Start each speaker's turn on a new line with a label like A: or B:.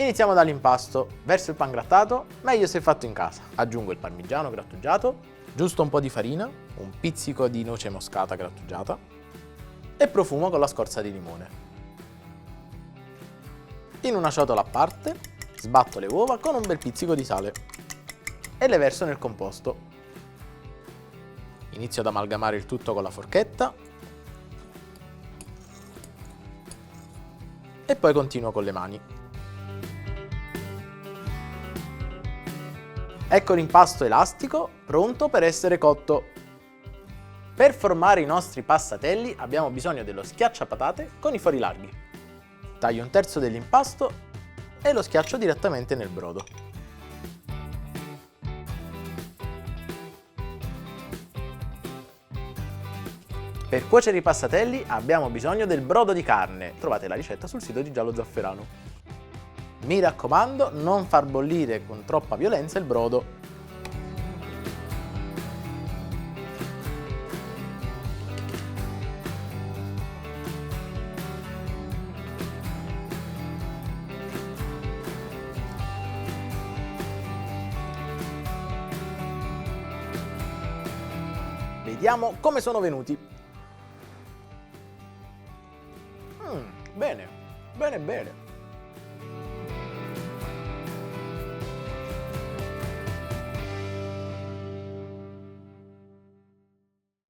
A: Iniziamo dall'impasto. Verso il pangrattato, meglio se fatto in casa. Aggiungo il parmigiano grattugiato, giusto un po' di farina, un pizzico di noce moscata grattugiata e profumo con la scorza di limone. In una ciotola a parte sbatto le uova con un bel pizzico di sale e le verso nel composto. Inizio ad amalgamare il tutto con la forchetta e poi continuo con le mani. Ecco l'impasto elastico, pronto per essere cotto. Per formare i nostri passatelli abbiamo bisogno dello schiacciapatate con i fori larghi. Taglio un terzo dell'impasto e lo schiaccio direttamente nel brodo. Per cuocere i passatelli abbiamo bisogno del brodo di carne. Trovate la ricetta sul sito di Giallo Zafferano. Mi raccomando, non far bollire con troppa violenza il brodo. Vediamo come sono venuti. Bene, bene, bene.